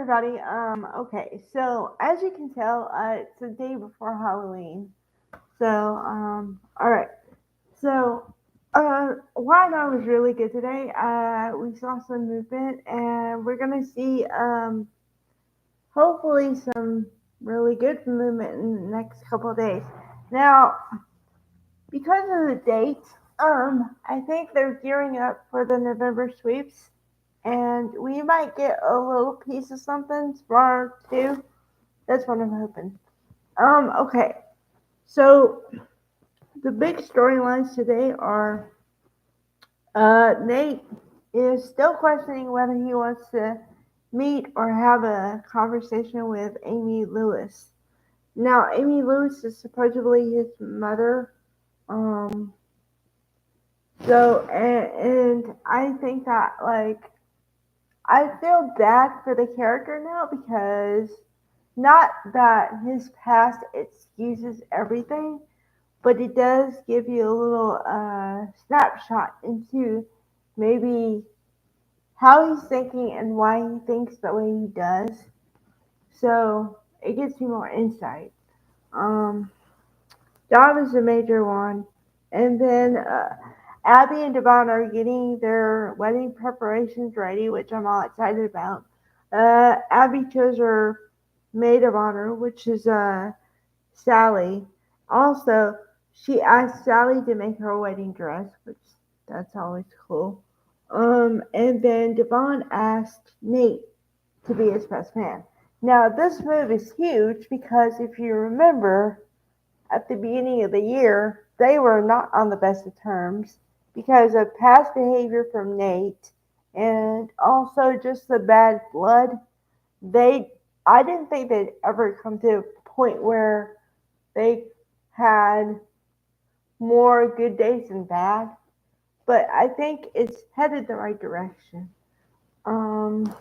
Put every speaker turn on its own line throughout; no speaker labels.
everybody. Okay, so as you can tell, it's the day before Halloween. All right. So, Why was really good today. We saw some movement, and we're gonna see, hopefully some really good movement in the next couple of days. Now, because of the date, I think they're gearing up for the November sweeps, and we might get a little piece of something tomorrow too. That's what I'm hoping. Okay. So the big storylines today are Nate is still questioning whether he wants to meet or have a conversation with Amy Lewis. Now, Amy Lewis is supposedly his mother. Um, and I think that, like, I feel bad for the character now because not that his past excuses everything, but it does give you a little snapshot into maybe how he's thinking and why he thinks the way he does. So it gives you more insight. Um, Job is a major one, and then Abby and Devon are getting their wedding preparations ready, which I'm all excited about. Abby chose her maid of honor, which is Sally. Also, she asked Sally to make her wedding dress, which that's always cool. And then Devon asked Nate to be his best man. Now, this move is huge because if you remember, at the beginning of the year, they were not on the best of terms because of past behavior from Nate and also just the bad blood. They, I didn't think they'd ever come to a point where they had more good days than bad, but I think it's headed the right direction. Um,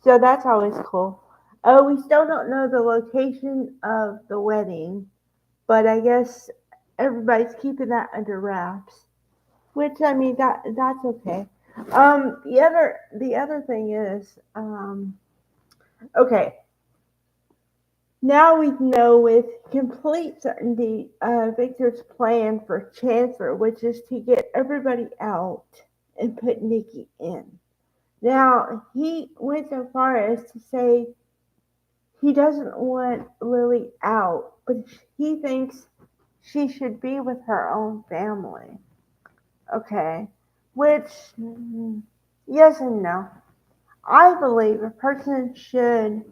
so that's always cool. Oh, we still don't know the location of the wedding, but I guess everybody's keeping that under wraps. Which I mean that's okay. The other thing is okay. Now we know with complete certainty Victor's plan for Chancellor, which is to get everybody out and put Nikki in. Now he went so far as to say he doesn't want Lily out, but he thinks she should be with her own family. Okay. Which, yes and no. I believe a person should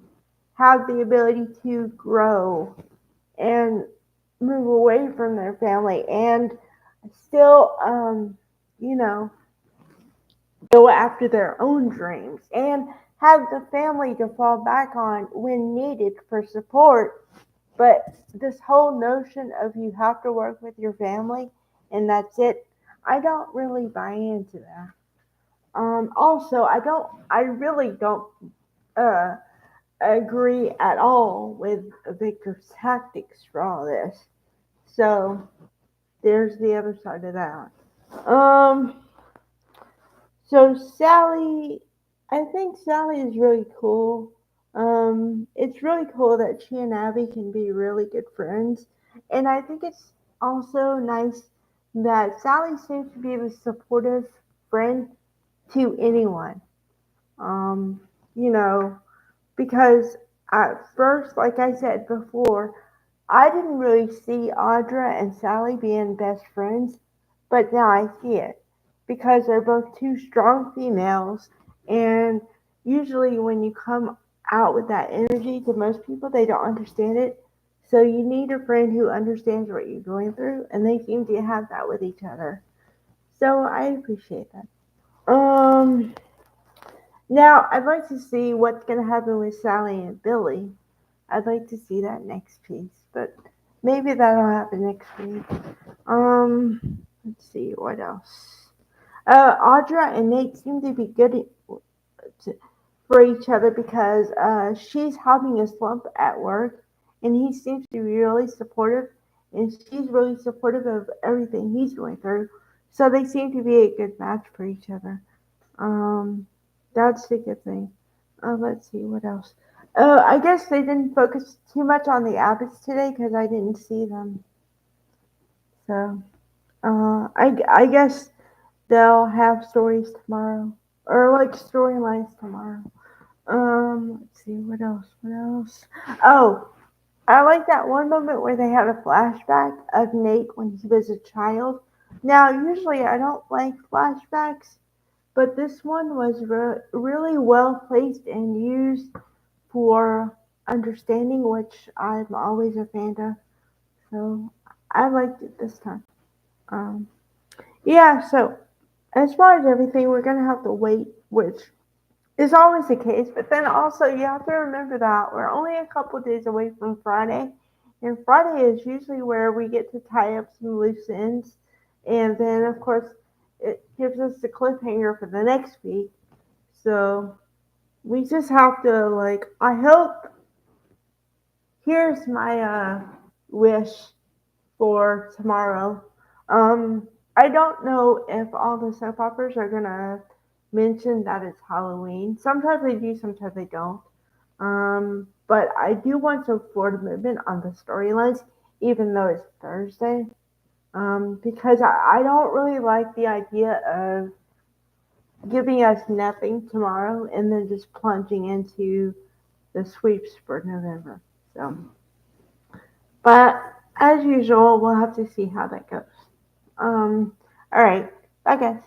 have the ability to grow and move away from their family and still, you know, go after their own dreams and have the family to fall back on when needed for support. But this whole notion of you have to work with your family and that's it, I don't really buy into that. Also, I really don't uh, agree at all with Victor's tactics for all this. So there's the other side of that. Um, so Sally, I think Sally is really cool. It's really cool that she and Abby can be really good friends, and I think it's also nice that Sally seems to be the supportive friend to anyone. Um, you know, because at first, like I said before, I didn't really see Audra and Sally being best friends, but now I see it because they're both two strong females, and usually when you come out with that energy to most people, they don't understand it. So you need a friend who understands what you're going through, and they seem to have that with each other. So I appreciate that. Um, Now, I'd like to see what's going to happen with Sally and Billy. I'd like to see that next piece, but maybe that'll happen next week. Let's see what else. Audra and Nate seem to be good for each other because she's having a slump at work, and he seems to be really supportive, and she's really supportive of everything he's going through. So they seem to be a good match for each other. Um, that's a good thing. Let's see what else. Oh, I guess they didn't focus too much on the Abbotts today because I didn't see them. So, I guess they'll have stories tomorrow or like storylines tomorrow. Let's see what else. What else? Oh, I like that one moment where they had a flashback of Nate when he was a child. Now, usually I don't like flashbacks, but this one was really well placed and used for understanding, which I'm always a fan of. So I liked it this time. Um, yeah, so as far as everything, we're going to have to wait, which is always the case. But then also, you have to remember that we're only a couple days away from Friday. And Friday is usually where we get to tie up some loose ends. And then, of course, it gives us the cliffhanger for the next week. So we just have to, like, I hope, here's my wish for tomorrow. I don't know if all the soap operas are gonna mention that it's Halloween. Sometimes they do, sometimes they don't. But I do want some forward movement on the storylines, even though it's Thursday. Because I don't really like the idea of giving us nothing tomorrow and then just plunging into the sweeps for November. So, but as usual, we'll have to see how that goes. All right. Bye, guys.